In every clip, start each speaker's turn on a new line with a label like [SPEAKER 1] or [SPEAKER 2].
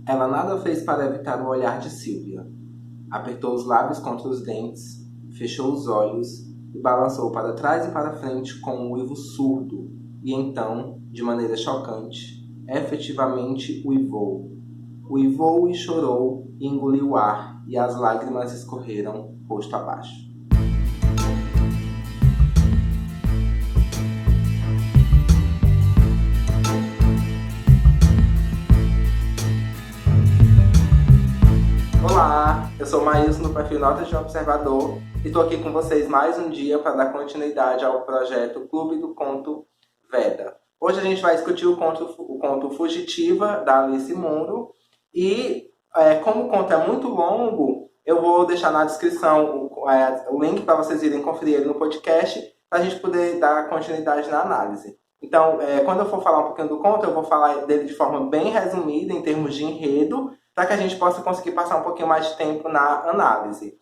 [SPEAKER 1] Ela nada fez para evitar o olhar de Sylvia. Apertou os lábios contra os dentes, fechou os olhos e balançou para trás e para frente com um uivo surdo. E então, de maneira chocante, efetivamente uivou. Uivou e chorou e engoliu o ar, e as lágrimas escorreram rosto abaixo. Olá, eu sou Maílson do perfil Notas de um Observador e estou aqui com vocês mais um dia para dar continuidade ao projeto Clube do Conto Veda. Hoje a gente vai discutir o conto Fugitiva, da Alice Munro, e como o conto é muito longo, eu vou deixar na descrição o link para vocês irem conferir ele no podcast, para a gente poder dar continuidade na análise. Então, quando eu for falar um pouquinho do conto, eu vou falar dele de forma bem resumida, em termos de enredo, para que a gente possa conseguir passar um pouquinho mais de tempo na análise.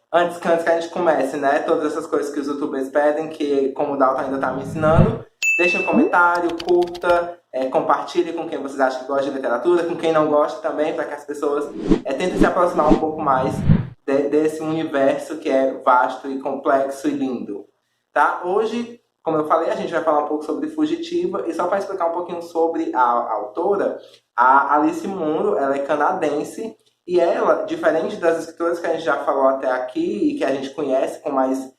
[SPEAKER 1] Antes que a gente comece, né, todas essas coisas que os youtubers pedem, que como o Dalton ainda está me ensinando, deixe um comentário, curta, compartilhe com quem vocês acham que gosta de literatura, com quem não gosta também, para que as pessoas tentem se aproximar um pouco mais desse universo que é vasto e complexo e lindo. Tá? Hoje, como eu falei, a gente vai falar um pouco sobre Fugitiva, e só para explicar um pouquinho sobre a autora, a Alice Munro, ela é canadense, e ela, diferente das escritoras que a gente já falou até aqui, e que a gente conhece com mais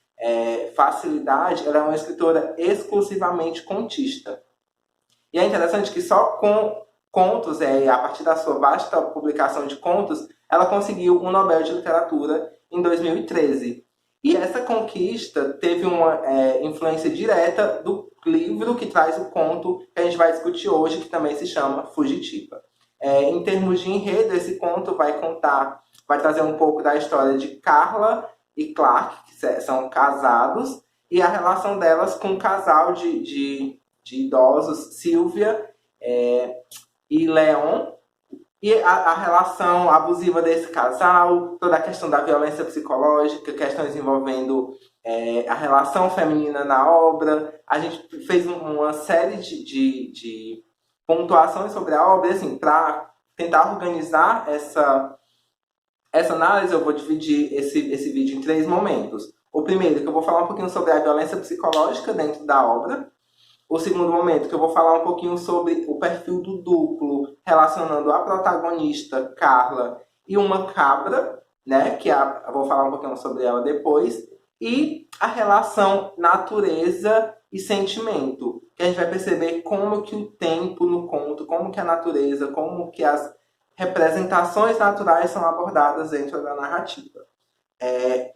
[SPEAKER 1] facilidade, ela é uma escritora exclusivamente contista. E é interessante que só com contos, a partir da sua vasta publicação de contos, ela conseguiu um Nobel de Literatura em 2013. E essa conquista teve uma influência direta do livro que traz o conto que a gente vai discutir hoje, que também se chama Fugitiva. Em termos de enredo, esse conto vai trazer um pouco da história de Carla e Clark, que são casados, e a relação delas com um casal de idosos, Sylvia e Leon, e a relação abusiva desse casal, toda a questão da violência psicológica, questões envolvendo a relação feminina na obra. A gente fez uma série de pontuações sobre a obra, assim, para tentar organizar essa análise. Eu vou dividir esse vídeo em 3 momentos. O primeiro, que eu vou falar um pouquinho sobre a violência psicológica dentro da obra. O segundo momento, que eu vou falar um pouquinho sobre o perfil do duplo, relacionando a protagonista, Carla, e uma cabra, né, eu vou falar um pouquinho sobre ela depois, e a relação natureza e sentimento, que a gente vai perceber como que o tempo no conto, como que a natureza, como que as representações naturais são abordadas dentro da narrativa.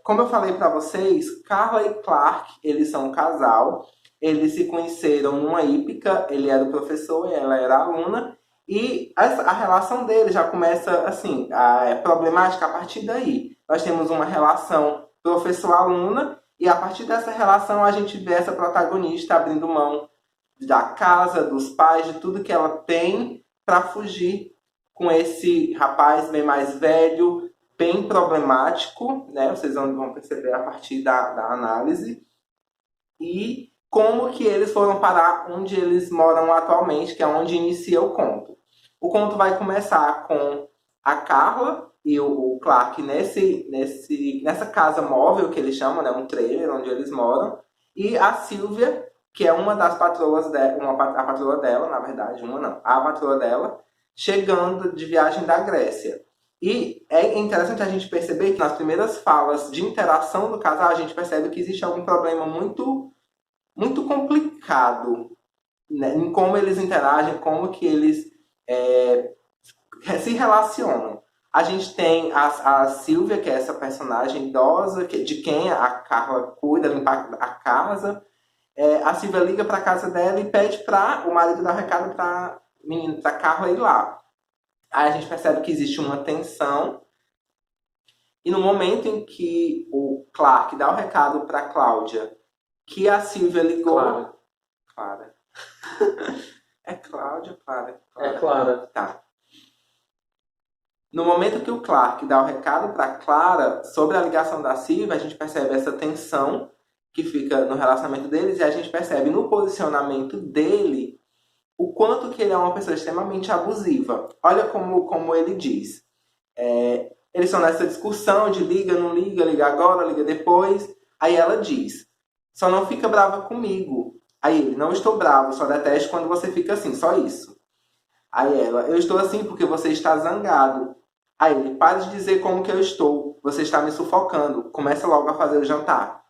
[SPEAKER 1] Como eu falei para vocês, Carla e Clark, eles são um casal. Eles se conheceram numa hípica, ele era o professor e ela era a aluna, e a relação deles já começa assim, problemática a partir daí. Nós temos uma relação professor-aluna, e a partir dessa relação a gente vê essa protagonista abrindo mão da casa, dos pais, de tudo que ela tem para fugir com esse rapaz bem mais velho, bem problemático, né? Vocês vão perceber a partir da análise. E como que eles foram parar onde eles moram atualmente, que é onde inicia o conto. O conto vai começar com a Carla e o Clark nessa casa móvel, que eles chamam, né, um trailer onde eles moram, e a Sylvia, que é uma das patroas dela, a patroa dela, na verdade, a patroa dela, chegando de viagem da Grécia. E é interessante a gente perceber que nas primeiras falas de interação do casal, a gente percebe que existe algum problema muito complicado, né, em como eles interagem, como que eles se relacionam. A gente tem a Sylvia, que é essa personagem idosa, de quem a Carla cuida, limpar a casa. A Sylvia liga para a casa dela e pede para o marido dar recado para Carla ir lá. Aí a gente percebe que existe uma tensão. E no momento em que o Clark dá o recado para Cláudia, que a Sylvia ligou... Clara. É Cláudia, Clara?
[SPEAKER 2] É Clara.
[SPEAKER 1] Tá. No momento que o Clark dá o recado para Clara sobre a ligação da Sylvia, a gente percebe essa tensão que fica no relacionamento deles, e a gente percebe no posicionamento dele o quanto que ele é uma pessoa extremamente abusiva. Olha como ele diz. Eles estão nessa discussão de liga, não liga, liga agora, liga depois. Aí ela diz, só não fica brava comigo. Aí ele, não estou bravo, só detesto quando você fica assim, só isso. Aí ela, eu estou assim porque você está zangado. Aí ele, pare de dizer como que eu estou, você está me sufocando, começa logo a fazer o jantar.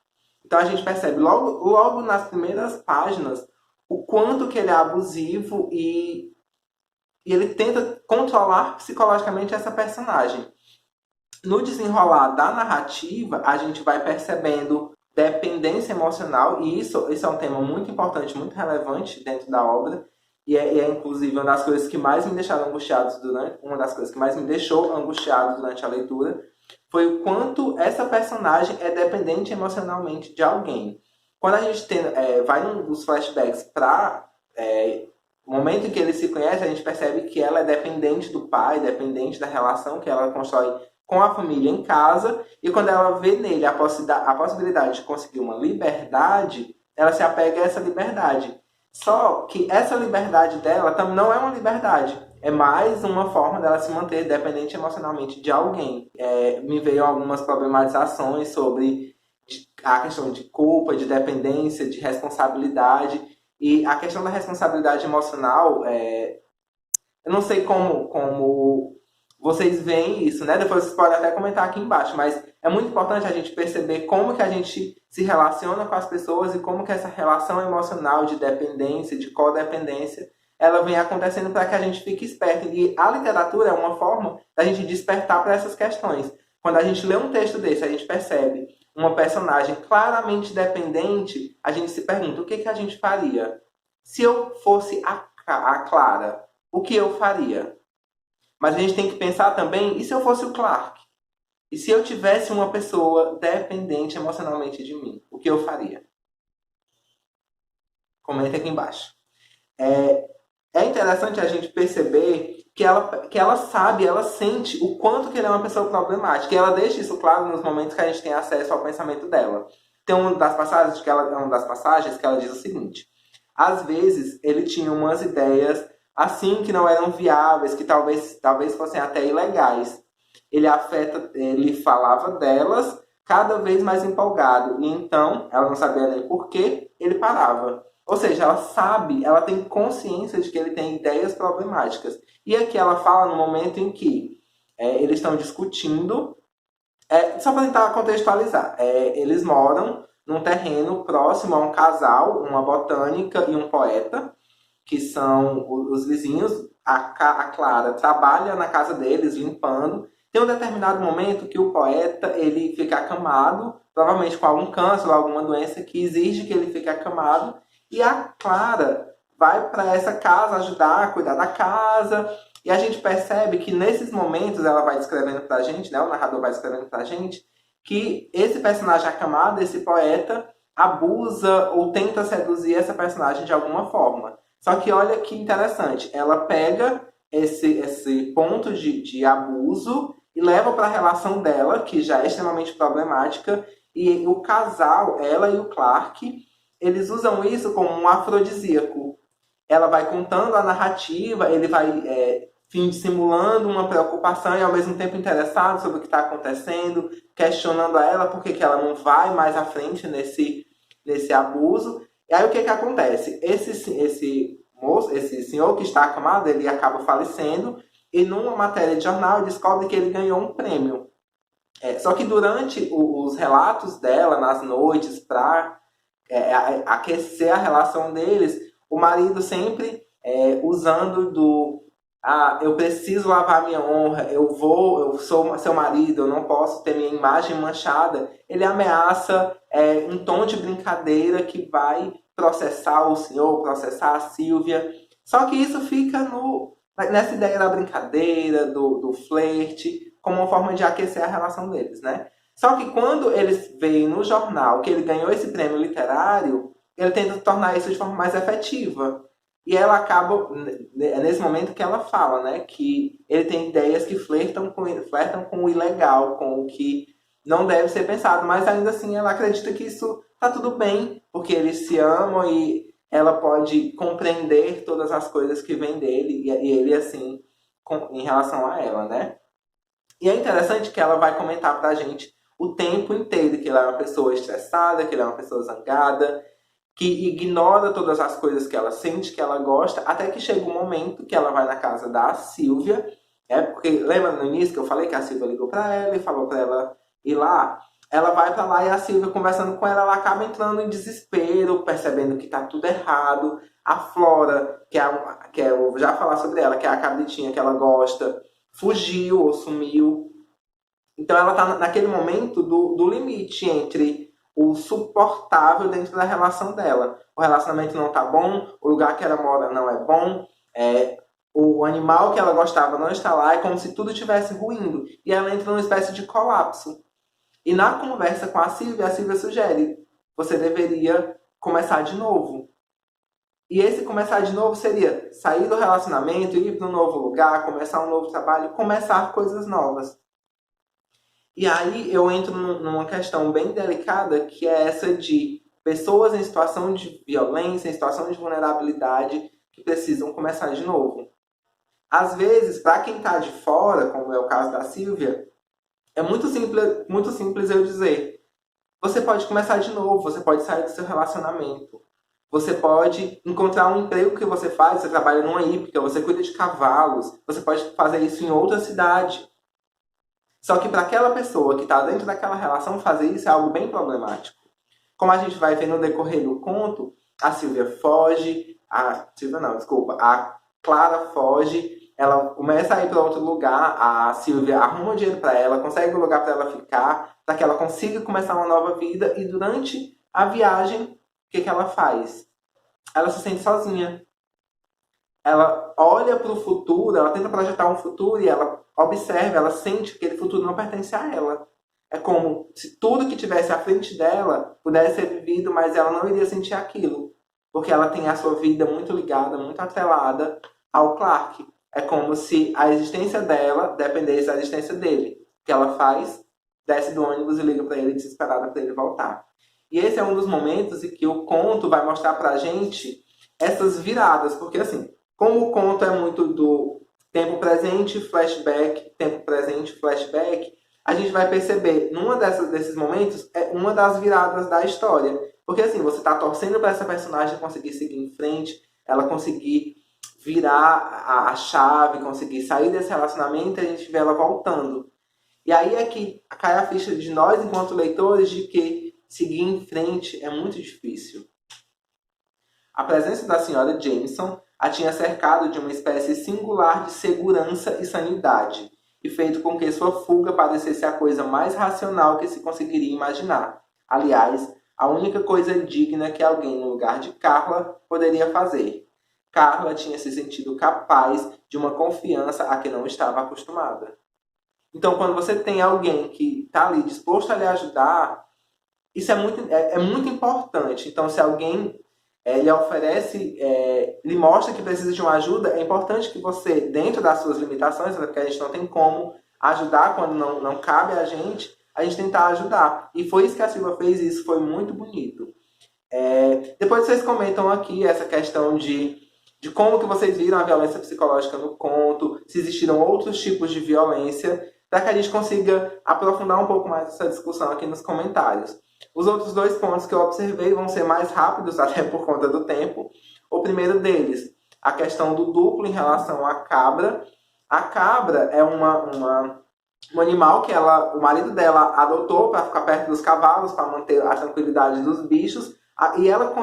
[SPEAKER 1] Então a gente percebe logo nas primeiras páginas o quanto que ele é abusivo e ele tenta controlar psicologicamente essa personagem. No desenrolar da narrativa, a gente vai percebendo dependência emocional, e isso é um tema muito importante, muito relevante dentro da obra, e é inclusive uma das coisas que mais me deixaram angustiados uma das coisas que mais me deixou angustiado durante a leitura, foi o quanto essa personagem é dependente emocionalmente de alguém. Quando a gente vai nos flashbacks para o momento em que eles se conhecem, a gente percebe que ela é dependente do pai, dependente da relação que ela constrói com a família em casa, e quando ela vê nele a possibilidade de conseguir uma liberdade, ela se apega a essa liberdade. Só que essa liberdade dela também não é uma liberdade, é mais uma forma dela se manter dependente emocionalmente de alguém. Me veio algumas problematizações sobre a questão de culpa, de dependência, de responsabilidade, e a questão da responsabilidade emocional, eu não sei como vocês veem isso, né? Depois vocês podem até comentar aqui embaixo, mas é muito importante a gente perceber como que a gente se relaciona com as pessoas e como que essa relação emocional de dependência, de codependência, ela vem acontecendo para que a gente fique esperto. E a literatura é uma forma da gente despertar para essas questões. Quando a gente lê um texto desse, a gente percebe uma personagem claramente dependente, a gente se pergunta, o que a gente faria? Se eu fosse a Clara, o que eu faria? Mas a gente tem que pensar também, e se eu fosse o Clark? E se eu tivesse uma pessoa dependente emocionalmente de mim? O que eu faria? Comenta aqui embaixo. É interessante a gente perceber que ela sabe, ela sente o quanto que ele é uma pessoa problemática. E ela deixa isso claro nos momentos que a gente tem acesso ao pensamento dela. Tem uma das passagens que ela diz o seguinte. Às vezes, ele tinha umas ideias assim que não eram viáveis, que talvez fossem até ilegais. Ele falava delas cada vez mais empolgado. E então, ela não sabia nem por que ele parava. Ou seja, ela tem consciência de que ele tem ideias problemáticas. E aqui ela fala no momento em que eles estão discutindo, só para tentar contextualizar, eles moram num terreno próximo a um casal, uma botânica e um poeta, que são os vizinhos. A Clara trabalha na casa deles, limpando. Tem um determinado momento que o poeta ele fica acamado, provavelmente com algum câncer ou alguma doença que exige que ele fique acamado. E a Clara vai para essa casa ajudar a cuidar da casa. E a gente percebe que nesses momentos ela vai descrevendo pra gente, né? O narrador vai descrevendo pra gente, que esse personagem acamado, esse poeta, abusa ou tenta seduzir essa personagem de alguma forma. Só que olha que interessante, ela pega esse ponto de abuso e leva para a relação dela, que já é extremamente problemática, e o casal, ela e o Clark, eles usam isso como um afrodisíaco. Ela vai contando a narrativa, ele vai simulando uma preocupação e ao mesmo tempo interessado sobre o que está acontecendo, questionando a ela por que ela não vai mais à frente nesse abuso. E aí o que acontece? Esse senhor que está acamado, ele acaba falecendo e numa matéria de jornal descobre que ele ganhou um prêmio. Só que durante os relatos dela, nas noites, para aquecer a relação deles, o marido sempre usando eu preciso lavar minha honra, eu sou seu marido, eu não posso ter minha imagem manchada. Ele ameaça um tom de brincadeira que vai processar o senhor, processar a Sílvia. Só que isso fica nessa ideia da brincadeira, do flerte, como uma forma de aquecer a relação deles, né? Só que quando eles veem no jornal que ele ganhou esse prêmio literário, ele tenta tornar isso de forma mais efetiva. E ela acaba, nesse momento que ela fala, né, que ele tem ideias que flertam com o ilegal, com o que não deve ser pensado, mas ainda assim ela acredita que isso tá tudo bem, porque eles se amam e ela pode compreender todas as coisas que vêm dele e ele assim em relação a ela, né? E é interessante que ela vai comentar pra gente o tempo inteiro que ela é uma pessoa estressada, que ela é uma pessoa zangada, que ignora todas as coisas que ela sente, que ela gosta, até que chega um momento que ela vai na casa da Silvia, porque lembra no início que eu falei que a Silvia ligou pra ela e falou pra ela ir lá? Ela vai pra lá e a Silvia conversando com ela, ela acaba entrando em desespero, percebendo que tá tudo errado. A Flora, eu vou já falar sobre ela, que é a cabritinha que ela gosta, fugiu ou sumiu. Então ela tá naquele momento do limite entre o suportável dentro da relação dela. O relacionamento não tá bom, o lugar que ela mora não é bom, o animal que ela gostava não está lá, é como se tudo estivesse ruindo. E ela entra numa espécie de colapso. E na conversa com a Silvia sugere, você deveria começar de novo. E esse começar de novo seria sair do relacionamento, ir para um novo lugar, começar um novo trabalho, começar coisas novas. E aí eu entro numa questão bem delicada, que é essa de pessoas em situação de violência, em situação de vulnerabilidade, que precisam começar de novo. Às vezes, para quem está de fora, como é o caso da Silvia, é muito simples eu dizer, você pode começar de novo, você pode sair do seu relacionamento. Você pode encontrar um emprego que você faz, você trabalha numa hípica, você cuida de cavalos, você pode fazer isso em outra cidade. Só que para aquela pessoa que está dentro daquela relação, fazer isso é algo bem problemático. Como a gente vai ver no decorrer do conto, a Silvia foge, a Clara foge, ela começa a ir para outro lugar, a Silvia arruma dinheiro para ela, consegue um lugar para ela ficar, para que ela consiga começar uma nova vida, e durante a viagem, o que ela faz? Ela se sente sozinha. Ela olha para o futuro, ela tenta projetar um futuro e ela observa, ela sente que aquele futuro não pertence a ela. É como se tudo que tivesse à frente dela pudesse ser vivido, mas ela não iria sentir aquilo. Porque ela tem a sua vida muito ligada, muito atrelada ao Clark. É como se a existência dela dependesse da existência dele. O que ela faz? Desce do ônibus e liga para ele desesperada para ele voltar. E esse é um dos momentos em que o conto vai mostrar pra gente essas viradas. Porque assim, como o conto é muito do tempo presente, flashback, tempo presente, flashback, a gente vai perceber, desses momentos, é uma das viradas da história. Porque assim, você tá torcendo para essa personagem conseguir seguir em frente, ela conseguir virar a chave, conseguir sair desse relacionamento, e a gente vê ela voltando. E aí é que cai a ficha de nós, enquanto leitores, de que seguir em frente é muito difícil. A presença da senhora Jameson a tinha cercado de uma espécie singular de segurança e sanidade, e feito com que sua fuga parecesse a coisa mais racional que se conseguiria imaginar. Aliás, a única coisa digna que alguém no lugar de Carla poderia fazer. Carla tinha se sentido capaz de uma confiança a que não estava acostumada. Então, quando você tem alguém que está ali disposto a lhe ajudar, isso é muito importante. Então, se alguém lhe oferece, lhe mostra que precisa de uma ajuda, é importante que você, dentro das suas limitações, porque a gente não tem como ajudar quando não cabe a gente tentar ajudar. E foi isso que a Silvia fez, e isso foi muito bonito. Depois vocês comentam aqui essa questão de como que vocês viram a violência psicológica no conto, se existiram outros tipos de violência, para que a gente consiga aprofundar um pouco mais essa discussão aqui nos comentários. Os outros dois pontos que eu observei vão ser mais rápidos, até por conta do tempo. O primeiro deles, a questão do duplo em relação à cabra. A cabra é um animal que o marido dela adotou para ficar perto dos cavalos, para manter a tranquilidade dos bichos. E ela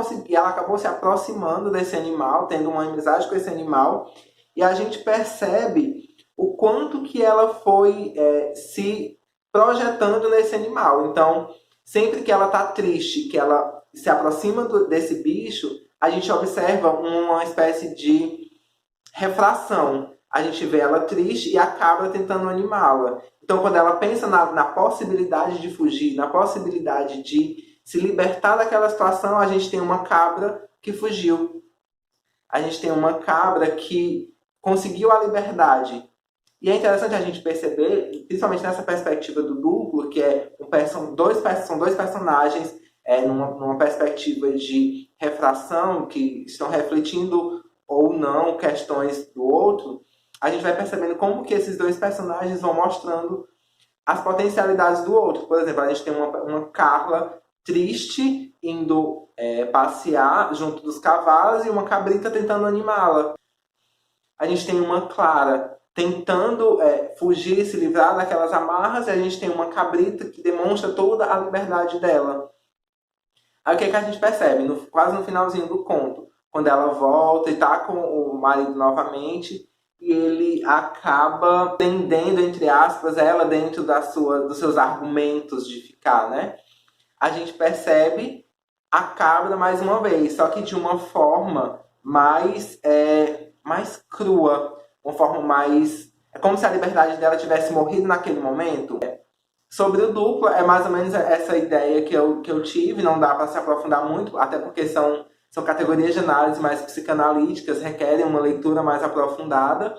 [SPEAKER 1] acabou se aproximando desse animal, tendo uma amizade com esse animal. E a gente percebe o quanto que ela foi se projetando nesse animal. Então, sempre que ela está triste, que ela se aproxima desse bicho, a gente observa uma espécie de refração. A gente vê ela triste e a cabra tentando animá-la. Então, quando ela pensa na possibilidade de fugir, na possibilidade de se libertar daquela situação, a gente tem uma cabra que fugiu. A gente tem uma cabra que conseguiu a liberdade. E é interessante a gente perceber, principalmente nessa perspectiva do duplo, que são dois personagens numa perspectiva de refração, que estão refletindo ou não questões do outro, a gente vai percebendo como que esses dois personagens vão mostrando as potencialidades do outro. Por exemplo, a gente tem uma Carla triste indo passear junto dos cavalos e uma cabrita tentando animá-la. A gente tem uma Clara tentando fugir e se livrar daquelas amarras, e a gente tem uma cabrita que demonstra toda a liberdade dela. Aí o que a gente percebe? Quase no finalzinho do conto, quando ela volta e tá com o marido novamente, e ele acaba prendendo, entre aspas, ela dentro dos seus argumentos de ficar, né? A gente percebe a cabra mais uma vez, só que de uma forma mais crua, uma forma mais... É como se a liberdade dela tivesse morrido naquele momento. Sobre o duplo, é mais ou menos essa ideia que eu tive, não dá para se aprofundar muito, até porque são categorias de análise mais psicanalíticas, requerem uma leitura mais aprofundada.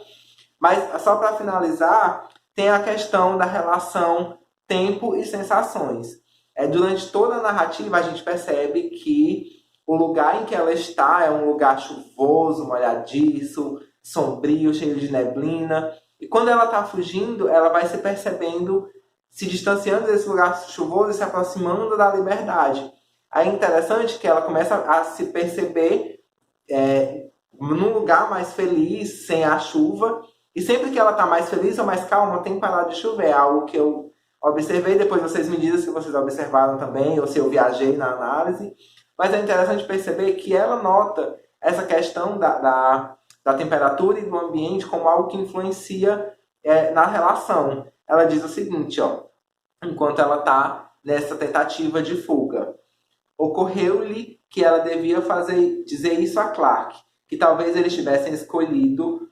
[SPEAKER 1] Mas, só para finalizar, tem a questão da relação tempo e sensações. Durante toda a narrativa, a gente percebe que o lugar em que ela está é um lugar chuvoso, molhadiço, sombrio, cheio de neblina. E quando ela está fugindo, ela vai se percebendo, se distanciando desse lugar chuvoso e se aproximando da liberdade. Aí é interessante que ela começa a se perceber num lugar mais feliz, sem a chuva. E sempre que ela está mais feliz ou mais calma, tem parado de chover. É algo que eu observei, depois vocês me dizem se vocês observaram também, ou se eu viajei na análise. Mas é interessante perceber que ela nota essa questão da temperatura e do ambiente como algo que influencia na relação. Ela diz o seguinte, enquanto ela está nessa tentativa de fuga. Ocorreu-lhe que ela devia dizer isso a Clark, que talvez eles tivessem escolhido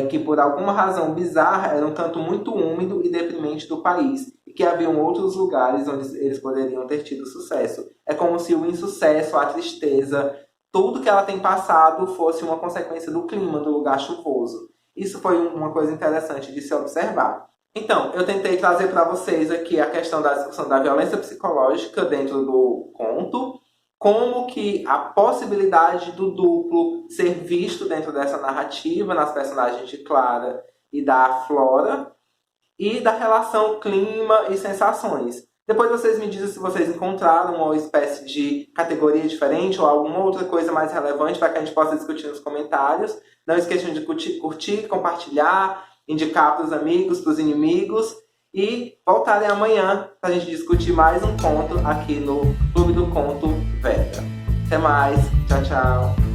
[SPEAKER 1] que por alguma razão bizarra era um canto muito úmido e deprimente do país, e que haviam outros lugares onde eles poderiam ter tido sucesso. É como se o insucesso, a tristeza, tudo que ela tem passado fosse uma consequência do clima, do lugar chuvoso. Isso foi uma coisa interessante de se observar. Então, eu tentei trazer para vocês aqui a questão da discussão da violência psicológica dentro do conto, como que a possibilidade do duplo ser visto dentro dessa narrativa, nas personagens de Clara e da Flora, e da relação clima e sensações. Depois vocês me dizem se vocês encontraram uma espécie de categoria diferente ou alguma outra coisa mais relevante para que a gente possa discutir nos comentários. Não esqueçam de curtir, compartilhar, indicar para os amigos, para os inimigos e voltarem amanhã para a gente discutir mais um conto aqui no Clube do Conto Veda. Até mais, tchau, tchau!